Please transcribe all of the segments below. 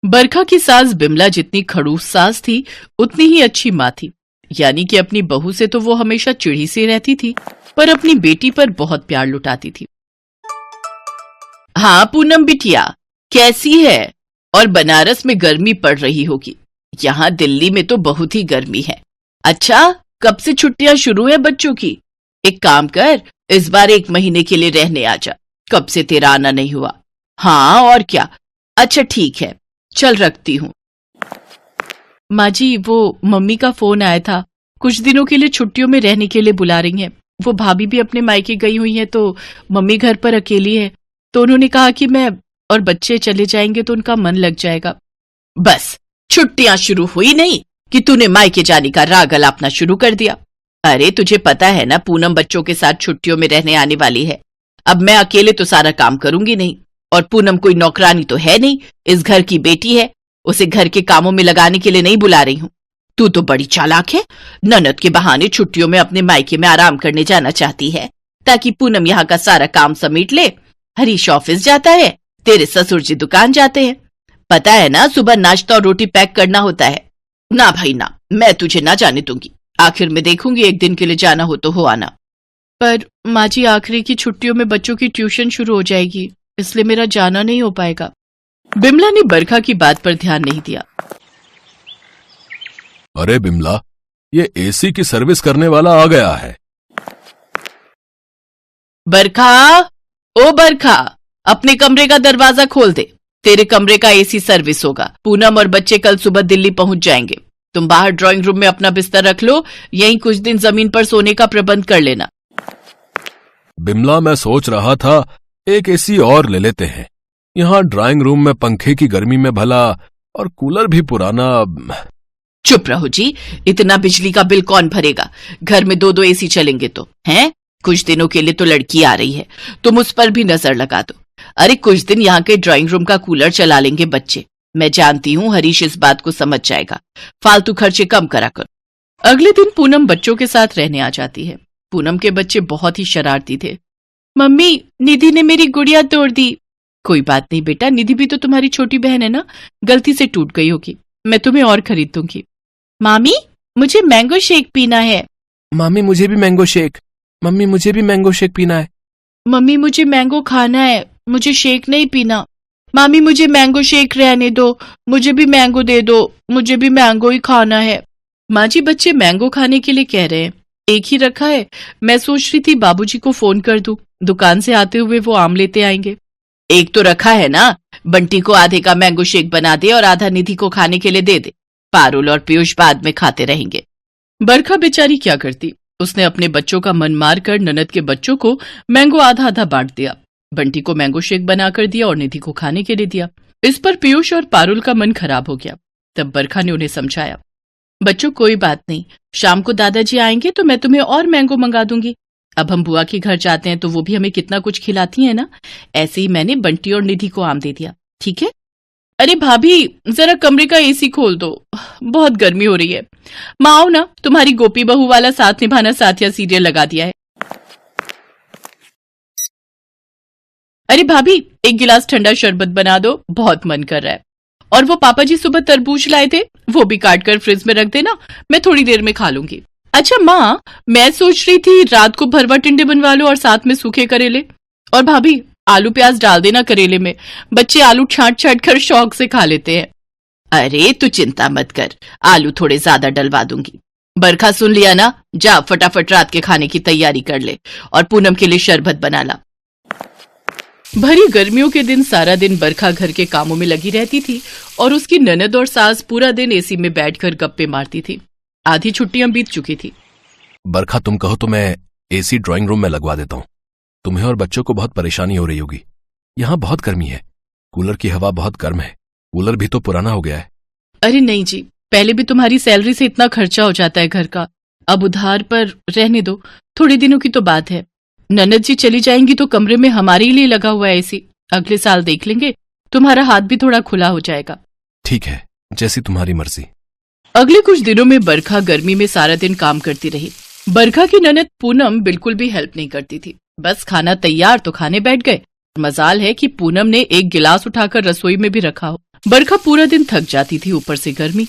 बरखा की सास बिमला जितनी खड़ूस सास थी उतनी ही अच्छी माँ थी। यानी कि अपनी बहू से तो वो हमेशा चिढ़ी सी रहती थी, पर अपनी बेटी पर बहुत प्यार लुटाती थी। हाँ पूनम बिटिया, कैसी है? और बनारस में गर्मी पड़ रही होगी, यहाँ दिल्ली में तो बहुत ही गर्मी है। अच्छा, कब से छुट्टियां शुरू है बच्चों की? एक काम कर, इस बार 1 महीने के लिए रहने आ जा, कब से तेरा आना नहीं हुआ। हाँ और क्या। अच्छा ठीक है, चल रखती हूँ। माँ जी, वो मम्मी का फोन आया था, कुछ दिनों के लिए छुट्टियों में रहने के लिए बुला रही हैं। वो भाभी भी अपने मायके गई हुई है, तो मम्मी घर पर अकेली है, तो उन्होंने कहा कि मैं और बच्चे चले जाएंगे तो उनका मन लग जाएगा। बस छुट्टियां शुरू हुई नहीं कि तूने मायके जाने का राग अलापना शुरू कर दिया। अरे तुझे पता है ना, पूनम बच्चों के साथ छुट्टियों में रहने आने वाली है। अब मैं अकेले तो सारा काम करूंगी नहीं, और पूनम कोई नौकरानी तो है नहीं, इस घर की बेटी है, उसे घर के कामों में लगाने के लिए नहीं बुला रही हूं। तू तो बड़ी चालाक है, ननद के बहाने छुट्टियों में अपने मायके में आराम करने जाना चाहती है, ताकि पूनम यहाँ का सारा काम समेट ले। हरीश ऑफिस जाता है, तेरे ससुर जी दुकान जाते हैं, पता है ना, सुबह नाश्ता और रोटी पैक करना होता है। ना भाई ना, मैं तुझे ना जाने दूंगी, आखिर में देखूंगी 1 दिन के लिए जाना हो तो हो आना। पर माँ जी, आखिरी की छुट्टियों में बच्चों की ट्यूशन शुरू हो जाएगी, इसलिए मेरा जाना नहीं हो पाएगा। बिमला ने बरखा की बात पर ध्यान नहीं दिया। अरे बिमला, ये एसी की सर्विस करने वाला आ गया है। बरखा, ओ बरखा, अपने कमरे का दरवाजा खोल दे, तेरे कमरे का एसी सर्विस होगा। पूनम और बच्चे कल सुबह दिल्ली पहुंच जाएंगे, तुम बाहर ड्राइंग रूम में अपना बिस्तर रख लो, यहीं कुछ दिन जमीन पर सोने का प्रबंध कर लेना। बिमला, मैं सोच रहा था एक एसी और ले लेते हैं, यहाँ ड्राइंग रूम में पंखे की गर्मी में भला, और कूलर भी पुराना। चुप रहो जी, इतना बिजली का बिल कौन भरेगा? घर में 2-2 एसी चलेंगे तो हैं? कुछ दिनों के लिए तो लड़की आ रही है, तुम उस पर भी नजर लगा दो। अरे कुछ दिन यहाँ के ड्राइंग रूम का कूलर चला लेंगे बच्चे, मैं जानती हूँ हरीश इस बात को समझ जाएगा, फालतू खर्चे कम करा कर। अगले दिन पूनम बच्चों के साथ रहने आ जाती है। पूनम के बच्चे बहुत ही शरारती थे। मम्मी, निधि ने मेरी गुड़िया तोड़ दी। कोई बात नहीं बेटा, निधि भी तो तुम्हारी छोटी बहन है ना, गलती से टूट गई होगी, मैं तुम्हें और खरीद दूंगी। मामी, मुझे मैंगो शेक पीना है। मामी, मुझे भी मैंगो शेक। मम्मी, मुझे भी मैंगो शेक पीना है। मम्मी, मुझे मैंगो खाना है, मुझे शेक नहीं पीना। मामी, मुझे मैंगो शेक रहने दो, मुझे भी मैंगो दे दो, मुझे भी मैंगो ही खाना है। माँ जी, बच्चे मैंगो खाने के लिए कह रहे हैं, एक ही रखा है, मैं सोच रही थी बाबूजी को फोन कर दूं, दुकान से आते हुए वो आम लेते आएंगे। एक तो रखा है ना, बंटी को आधे का मैंगो शेक बना दे और आधा निधि को खाने के लिए दे दे, पारुल और पीयूष बाद में खाते रहेंगे। बरखा बेचारी क्या करती, उसने अपने बच्चों का मन मार कर ननद के बच्चों को मैंगो आधा आधा बांट दिया, बंटी को मैंगो शेक बनाकर दिया और निधि को खाने के लिए दिया। इस पर पीयूष और पारुल का मन खराब हो गया। तब बरखा ने उन्हें समझाया, बच्चों कोई बात नहीं, शाम को दादाजी आएंगे तो मैं तुम्हें और मैंगो मंगा दूंगी। अब हम बुआ के घर जाते हैं तो वो भी हमें कितना कुछ खिलाती है ना, ऐसे ही मैंने बंटी और निधि को आम दे दिया, ठीक है? अरे भाभी, जरा कमरे का एसी खोल दो, बहुत गर्मी हो रही है। माँ आओ ना, तुम्हारी गोपी बहू वाला साथ निभाना साथिया सीरियल लगा दिया है। अरे भाभी, 1 गिलास ठंडा शरबत बना दो, बहुत मन कर रहा है। और वो पापा जी सुबह तरबूज लाए थे, वो भी काट कर फ्रिज में रख देना, मैं थोड़ी देर में खा लूंगी। अच्छा माँ, मैं सोच रही थी रात को भरवा टिंडे बनवा लो और साथ में सूखे करेले। और भाभी, आलू प्याज डाल देना करेले में, बच्चे आलू छांट छांट कर शौक से खा लेते हैं। अरे तू चिंता मत कर, आलू थोड़े ज्यादा डलवा दूंगी। बरखा सुन लिया ना, जा फटाफट रात के खाने की तैयारी कर ले और पूनम के लिए शरबत बना ला। भरी गर्मियों के दिन सारा दिन बरखा घर के कामों में लगी रहती थी और उसकी ननद और सास पूरा दिन एसी में बैठकर गप्पे मारती थी। आधी छुट्टियां बीत चुकी थी। बरखा, तुम कहो तो मैं एसी ड्राइंग रूम में लगवा देता हूँ, तुम्हें और बच्चों को बहुत परेशानी हो रही होगी, यहाँ बहुत गर्मी है, कूलर की हवा बहुत गर्म है, कूलर भी तो पुराना हो गया है। अरे नहीं जी, पहले भी तुम्हारी सैलरी से इतना खर्चा हो जाता है घर का, अब उधार पर रहने दो, थोड़े दिनों की तो बात है। ननद जी चली जाएंगी तो कमरे में हमारे लिए लगा हुआ है एसी, अगले साल देख लेंगे, तुम्हारा हाथ भी थोड़ा खुला हो जाएगा। ठीक है, जैसी तुम्हारी मर्जी। अगले कुछ दिनों में बरखा गर्मी में सारा दिन काम करती रही। बरखा की ननद पूनम बिल्कुल भी हेल्प नहीं करती थी, बस खाना तैयार तो खाने बैठ गए। मजाल है कि पूनम ने 1 गिलास उठाकर रसोई में भी रखा हो, बरखा पूरा दिन थक जाती थी, ऊपर से गर्मी।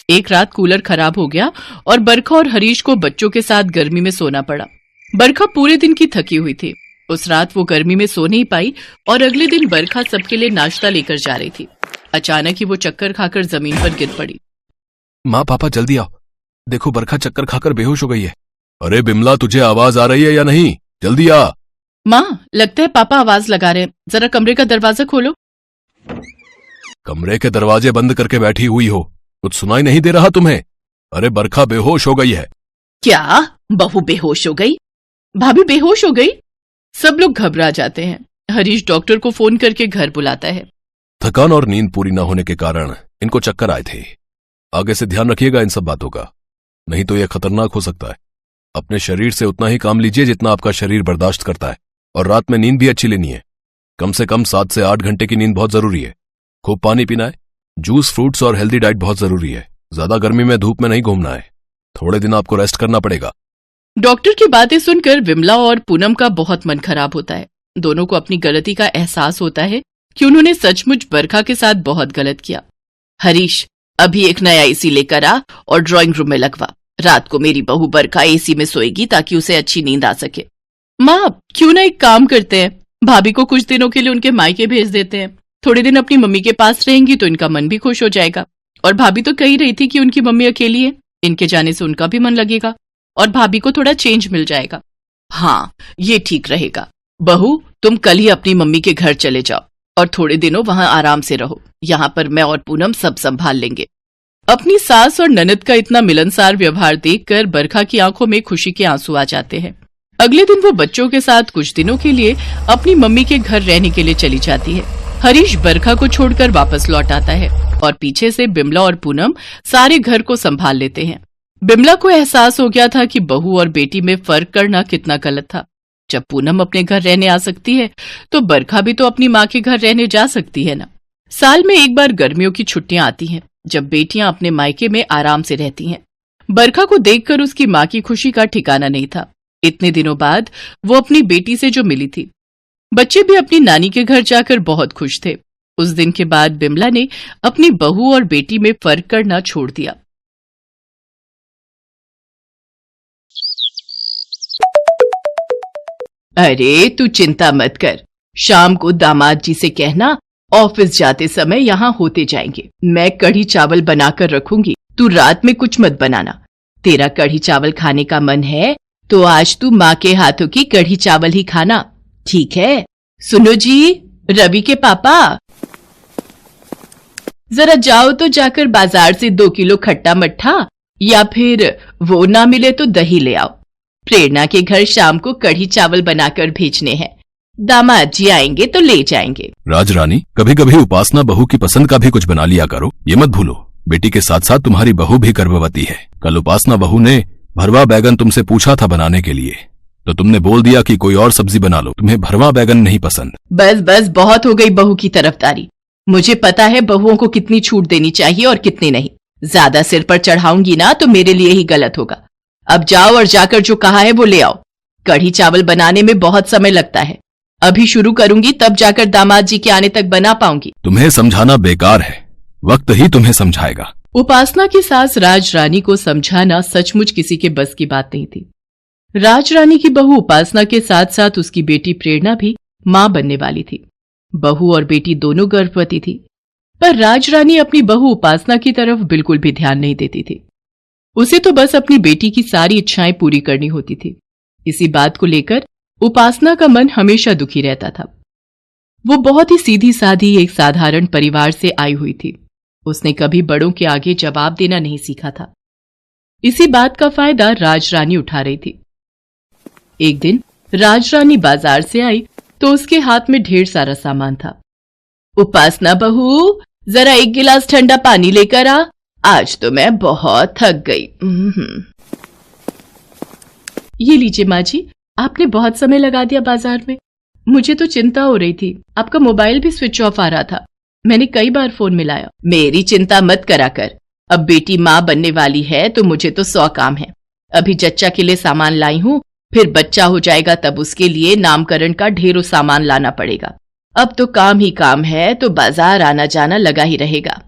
एक रात कूलर खराब हो गया और बरखा और हरीश को बच्चों के साथ गर्मी में सोना पड़ा। बरखा पूरे दिन की थकी हुई थी। उस रात वो गर्मी में सो नहीं पाई और अगले दिन बरखा सबके लिए नाश्ता लेकर जा रही थी। अचानक ही वो चक्कर खाकर जमीन पर गिर पड़ी। माँ पापा जल्दी आओ, देखो बरखा चक्कर खाकर बेहोश हो गई है। अरे बिमला, तुझे आवाज आ रही है या नहीं? जल्दी आ। माँ, लगता है पापा आवाज लगा रहे हैं, जरा कमरे का दरवाजा खोलो। कमरे के दरवाजे बंद करके बैठी हुई हो, कुछ सुनाई नहीं दे रहा तुम्हें? अरे बरखा बेहोश हो गई है। क्या? बहू बेहोश हो गई? भाभी बेहोश हो गई? सब लोग घबरा जाते हैं। हरीश डॉक्टर को फोन करके घर बुलाता है। थकान और नींद पूरी न होने के कारण इनको चक्कर आए थे। आगे से ध्यान रखिएगा इन सब बातों का, नहीं तो यह खतरनाक हो सकता है। अपने शरीर से उतना ही काम लीजिए जितना आपका शरीर बर्दाश्त करता है, और रात में नींद भी अच्छी लेनी है। कम से कम 7 से 8 घंटे की नींद बहुत जरूरी है। खूब पानी पीना है, जूस, फ्रूट्स और हेल्दी डाइट बहुत जरूरी है। ज्यादा गर्मी में धूप में नहीं घूमना है। थोड़े दिन आपको रेस्ट करना पड़ेगा। डॉक्टर की बातें सुनकर विमला और पूनम का बहुत मन खराब होता है। दोनों को अपनी गलती का एहसास होता है कि उन्होंने सचमुच बरखा के साथ बहुत गलत किया। हरीश, अभी एक नया एसी लेकर आ और ड्राइंग रूम में लगवा। रात को मेरी बहू बरखा एसी में सोएगी ताकि उसे अच्छी नींद आ सके। माँ, क्यों ना एक काम करते हैं, भाभी को कुछ दिनों के लिए उनके मायके भेज देते हैं। थोड़े दिन अपनी मम्मी के पास रहेंगी तो इनका मन भी खुश हो जाएगा। और भाभी तो कह रही थी कि उनकी मम्मी अकेली है, इनके जाने से उनका भी मन लगेगा और भाभी को थोड़ा चेंज मिल जाएगा। हाँ, ये ठीक रहेगा। बहू, तुम कल ही अपनी मम्मी के घर चले जाओ और थोड़े दिनों वहां आराम से रहो। यहाँ पर मैं और पूनम सब संभाल लेंगे। अपनी सास और ननद का इतना मिलनसार व्यवहार देखकर बरखा की आंखों में खुशी के आंसू आ जाते हैं। अगले दिन वो बच्चों के साथ कुछ दिनों के लिए अपनी मम्मी के घर रहने के लिए चली जाती है। हरीश बरखा को छोड़कर वापस लौट आता है और पीछे से बिमला और पूनम सारे घर को संभाल लेते हैं। बिमला को एहसास हो गया था कि बहू और बेटी में फर्क करना कितना गलत था। जब पूनम अपने घर रहने आ सकती है तो बरखा भी तो अपनी माँ के घर रहने जा सकती है ना। साल में एक बार गर्मियों की छुट्टियां आती हैं, जब बेटियां अपने मायके में आराम से रहती हैं। बरखा को देखकर उसकी माँ की खुशी का ठिकाना नहीं था। इतने दिनों बाद वो अपनी बेटी से जो मिली थी। बच्चे भी अपनी नानी के घर जाकर बहुत खुश थे। उस दिन के बाद बिमला ने अपनी बहू और बेटी में फर्क करना छोड़ दिया। अरे तू चिंता मत कर, शाम को दामाद जी से कहना ऑफिस जाते समय यहाँ होते जाएंगे। मैं कढ़ी चावल बनाकर रखूंगी, तू रात में कुछ मत बनाना। तेरा कढ़ी चावल खाने का मन है तो आज तू माँ के हाथों की कढ़ी चावल ही खाना, ठीक है? सुनो जी, रवि के पापा, जरा जाओ तो जाकर बाजार से 2 किलो खट्टा मट्ठा या फिर वो ना मिले तो दही ले आओ। प्रेरणा के घर शाम को कढ़ी चावल बनाकर भेजने हैं। दामाद जी आएंगे तो ले जाएंगे। राजरानी, कभी कभी उपासना बहू की पसंद का भी कुछ बना लिया करो। ये मत भूलो, बेटी के साथ साथ तुम्हारी बहू भी गर्भवती है। कल उपासना बहू ने भरवा बैगन तुमसे पूछा था बनाने के लिए, तो तुमने बोल दिया कि कोई और सब्जी बना लो, तुम्हें भरवा बैगन नहीं पसंद। बस बस, बहुत हो गई बहू की तरफदारी। मुझे पता है बहुओं को कितनी छूट देनी चाहिए और कितनी नहीं। ज्यादा सिर पर चढ़ाऊंगी ना तो मेरे लिए ही गलत होगा। अब जाओ और जाकर जो कहा है वो ले आओ। कढ़ी चावल बनाने में बहुत समय लगता है, अभी शुरू करूंगी तब जाकर दामाद जी के आने तक बना पाऊंगी। तुम्हें समझाना बेकार है, वक्त ही तुम्हें समझाएगा। उपासना की सास राजरानी को समझाना सचमुच किसी के बस की बात नहीं थी। राजरानी की बहू उपासना के साथ साथ उसकी बेटी प्रेरणा भी मां बनने वाली थी। बहू और बेटी दोनों गर्भवती थी, पर राजरानी अपनी बहू उपासना की तरफ बिल्कुल भी ध्यान नहीं देती थी। उसे तो बस अपनी बेटी की सारी इच्छाएं पूरी करनी होती थी। इसी बात को लेकर उपासना का मन हमेशा दुखी रहता था। वो बहुत ही सीधी साधी एक साधारण परिवार से आई हुई थी। उसने कभी बड़ों के आगे जवाब देना नहीं सीखा था। इसी बात का फायदा राजरानी उठा रही थी। एक दिन राजरानी बाजार से आई तो उसके हाथ में ढेर सारा सामान था। उपासना बहू, जरा 1 गिलास ठंडा पानी लेकर आ, आज तो मैं बहुत थक गई। ये लीजिए माँ जी, आपने बहुत समय लगा दिया बाजार में। मुझे तो चिंता हो रही थी, आपका मोबाइल भी स्विच ऑफ आ रहा था। मैंने कई बार फोन मिलाया। मेरी चिंता मत करा कर, अब बेटी माँ बनने वाली है तो मुझे तो 100 काम है। अभी जच्चा के लिए सामान लाई हूँ, फिर बच्चा हो जाएगा तब उसके लिए नामकरण का ढेरों सामान लाना पड़ेगा। अब तो काम ही काम है, तो बाजार आना जाना लगा ही रहेगा।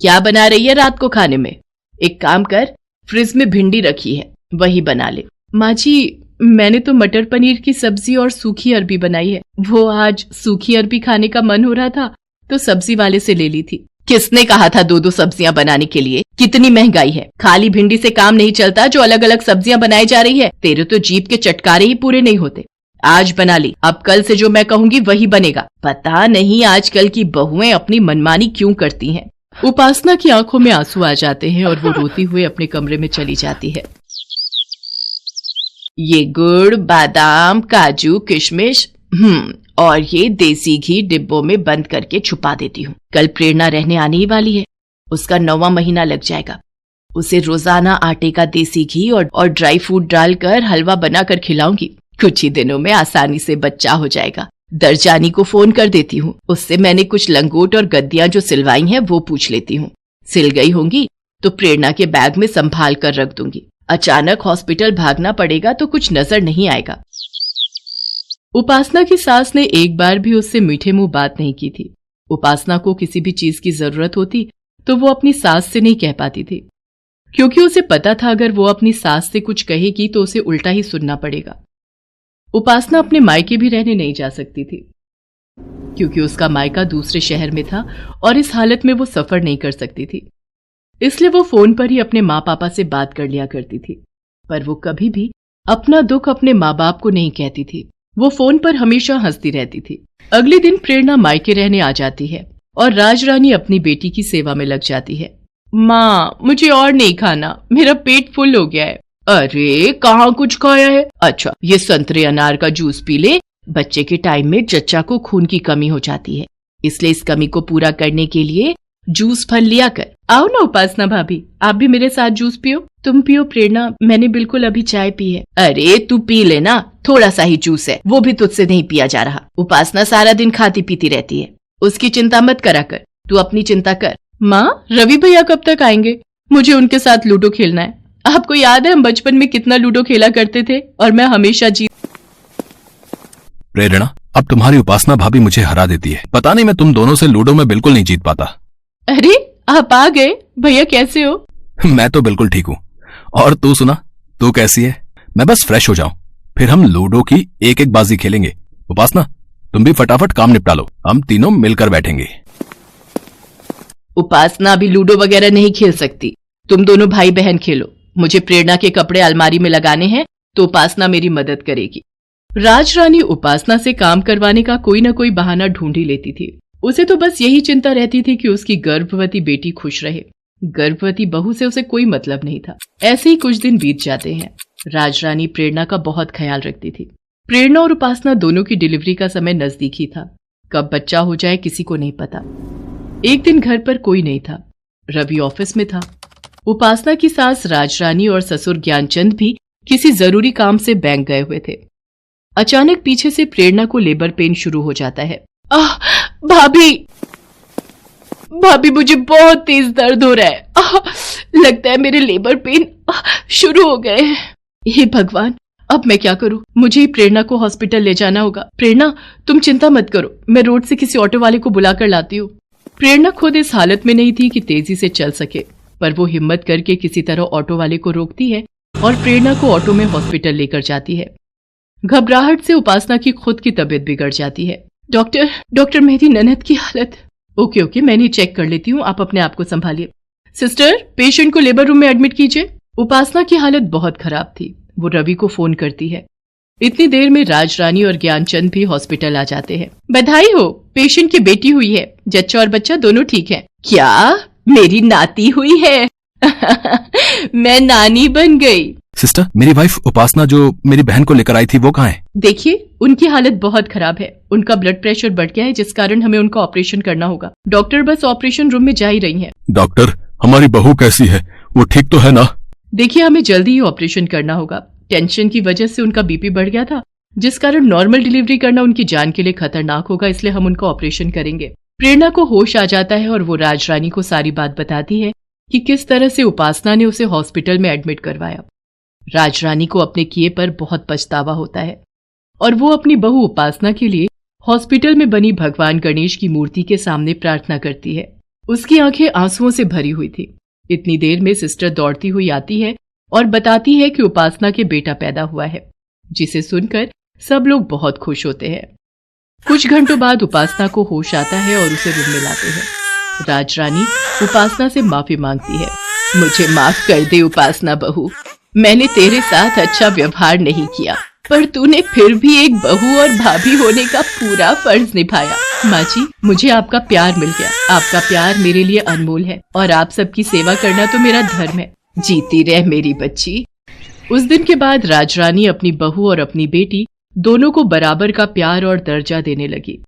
क्या बना रही है रात को खाने में? एक काम कर, फ्रिज में भिंडी रखी है, वही बना ले। माँ जी, मैंने तो मटर पनीर की सब्जी और सूखी अरबी बनाई है। वो आज सूखी अरबी खाने का मन हो रहा था तो सब्जी वाले से ले ली थी। किसने कहा था दो दो सब्जियां बनाने के लिए? कितनी महंगाई है, खाली भिंडी से काम नहीं चलता जो अलग अलग सब्जियां बनाई जा रही है। तेरे तो जीभ के चटकारे ही पूरे नहीं होते। आज बना ली, अब कल से जो मैं कहूंगी वही बनेगा। पता नहीं आजकल की बहुएं अपनी मनमानी क्यों करती हैं। उपासना की आंखों में आंसू आ जाते हैं और वो रोती हुए अपने कमरे में चली जाती है। ये गुड़, बादाम, काजू, किशमिश और ये देसी घी डिब्बों में बंद करके छुपा देती हूँ। कल प्रेरणा रहने आने ही वाली है, उसका 9वां महीना लग जाएगा। उसे रोजाना आटे का देसी घी और ड्राई फ्रूट डालकर हलवा बनाकर खिलाऊंगी। कुछ ही दिनों में आसानी से बच्चा हो जाएगा। दरजानी को फोन कर देती हूँ, उससे मैंने कुछ लंगोट और गद्दियां जो सिलवाई हैं वो पूछ लेती हूँ। सिल गई होंगी तो प्रेरणा के बैग में संभाल कर रख दूंगी। अचानक हॉस्पिटल भागना पड़ेगा तो कुछ नजर नहीं आएगा। उपासना की सास ने एक बार भी उससे मीठे मुंह बात नहीं की थी। उपासना को किसी भी चीज की जरूरत होती तो वो अपनी सास से नहीं कह पाती थी, क्योंकि उसे पता था अगर वो अपनी सास से कुछ कहेगी तो उसे उल्टा ही सुनना पड़ेगा। उपासना अपने मायके भी रहने नहीं जा सकती थी, क्योंकि उसका मायका दूसरे शहर में था और इस हालत में वो सफर नहीं कर सकती थी। इसलिए वो फोन पर ही अपने माँ पापा से बात कर लिया करती थी, पर वो कभी भी अपना दुख अपने माँ बाप को नहीं कहती थी। वो फोन पर हमेशा हंसती रहती थी। अगले दिन प्रेरणा मायके रहने आ जाती है और राजरानी अपनी बेटी की सेवा में लग जाती है। माँ, मुझे और नहीं खाना, मेरा पेट फुल हो गया है। अरे कहाँ कुछ खाया है? अच्छा, ये संतरे अनार का जूस पी ले। बच्चे के टाइम में जच्चा को खून की कमी हो जाती है, इसलिए इस कमी को पूरा करने के लिए जूस फल लिया कर। आओ ना उपासना भाभी, आप भी मेरे साथ जूस पियो। तुम पियो प्रेरणा, मैंने बिल्कुल अभी चाय पी है। अरे तू पी लेना, थोड़ा सा ही जूस है, वो भी तुझसे नहीं पिया जा रहा। उपासना सारा दिन खाती पीती रहती है, उसकी चिंता मत करा कर, तू अपनी चिंता कर। माँ, रवि भैया कब तक आएंगे? मुझे उनके साथ लूडो खेलना है। आपको याद है हम बचपन में कितना लूडो खेला करते थे और मैं हमेशा जीत। प्रेरणा, अब तुम्हारी उपासना भाभी मुझे हरा देती है। पता नहीं मैं तुम दोनों से लूडो में बिल्कुल नहीं जीत पाता। अरे आप आ गए भैया, कैसे हो? मैं तो बिल्कुल ठीक हूँ। और तू सुना, तू कैसी है? मैं बस फ्रेश हो जाऊं, फिर हम लूडो की एक एक बाजी खेलेंगे। उपासना, तुम भी फटाफट काम निपटा लो, हम तीनों मिलकर बैठेंगे। उपासना अभी लूडो वगैरह नहीं खेल सकती, तुम दोनों भाई बहन खेलो। मुझे प्रेरणा के कपड़े अलमारी में लगाने हैं तो उपासना मेरी मदद करेगी। राजरानी उपासना से काम करवाने का कोई न कोई बहाना ढूंढ ही लेती थी। उसे तो बस यही चिंता रहती थी कि उसकी गर्भवती बेटी खुश रहे। गर्भवती बहू से उसे कोई मतलब नहीं था। ऐसे ही कुछ दिन बीत जाते हैं। राजरानी प्रेरणा का बहुत ख्याल रखती थी। प्रेरणा और उपासना दोनों की डिलीवरी का समय नजदीक ही था। कब बच्चा हो जाए किसी को नहीं पता। एक दिन घर पर कोई नहीं था, रवि ऑफिस में था। उपासना की सास राजरानी और ससुर ज्ञानचंद भी किसी जरूरी काम से बैंक गए हुए थे। अचानक पीछे से प्रेरणा को लेबर पेन शुरू हो जाता है। भाभी, भाभी मुझे बहुत तेज दर्द हो रहा है। लगता है मेरे लेबर पेन शुरू हो गए हैं। हे भगवान, अब मैं क्या करूं? मुझे ही प्रेरणा को हॉस्पिटल ले जाना होगा। प्रेरणा, तुम चिंता मत करो, मैं रोड से किसी ऑटो वाले को बुलाकर लाती हूँ। प्रेरणा खुद इस हालत में नहीं थी कि तेजी से चल सके, पर वो हिम्मत करके किसी तरह ऑटो वाले को रोकती है और प्रेरणा को ऑटो में हॉस्पिटल लेकर जाती है। घबराहट से उपासना की खुद की तबीयत बिगड़ जाती है। डॉक्टर मेरी ननद की हालत। ओके, मैं नहीं चेक कर लेती हूँ, आप अपने आप को संभालिए। सिस्टर, पेशेंट को लेबर रूम में एडमिट कीजिए। उपासना की हालत बहुत खराब थी। वो रवि को फोन करती है। इतनी देर में राजरानी और ज्ञानचंद भी हॉस्पिटल आ जाते हैं। बधाई हो, पेशेंट की बेटी हुई है, जच्चा और बच्चा दोनों ठीक है। क्या मेरी नाती हुई है? मैं नानी बन गई। सिस्टर, मेरी वाइफ उपासना जो मेरी बहन को लेकर आई थी वो कहाँ है? देखिए, उनकी हालत बहुत खराब है। उनका ब्लड प्रेशर बढ़ गया है, जिस कारण हमें उनका ऑपरेशन करना होगा। डॉक्टर बस ऑपरेशन रूम में जा ही रही हैं। डॉक्टर, हमारी बहू कैसी है? वो ठीक तो है ना? देखिए, हमें जल्दी ही ऑपरेशन करना होगा। टेंशन की वजह से उनका बीपी बढ़ गया था, जिस कारण नॉर्मल डिलीवरी करना उनकी जान के लिए खतरनाक होगा, इसलिए हम उनका ऑपरेशन करेंगे। प्रेरणा को होश आ जाता है और वो राजरानी को सारी बात बताती है कि किस तरह से उपासना ने उसे हॉस्पिटल में एडमिट करवाया। राजरानी को अपने किए पर बहुत पछतावा होता है और वो अपनी बहू उपासना के लिए हॉस्पिटल में बनी भगवान गणेश की मूर्ति के सामने प्रार्थना करती है। उसकी आंखें आंसुओं से भरी हुई थी। इतनी देर में सिस्टर दौड़ती हुई आती है और बताती है कि उपासना के बेटा पैदा हुआ है, जिसे सुनकर सब लोग बहुत खुश होते हैं। कुछ घंटों बाद उपासना को होश आता है और उसे रूम में लाते हैं। राजरानी उपासना से माफी मांगती है। मुझे माफ कर दे उपासना बहू, मैंने तेरे साथ अच्छा व्यवहार नहीं किया, पर तूने फिर भी एक बहू और भाभी होने का पूरा फर्ज निभाया। माँ जी, मुझे आपका प्यार मिल गया। आपका प्यार मेरे लिए अनमोल है और आप सबकी सेवा करना तो मेरा धर्म है। जीती रह मेरी बच्ची। उस दिन के बाद राजरानी अपनी बहू और अपनी बेटी दोनों को बराबर का प्यार और दर्जा देने लगी।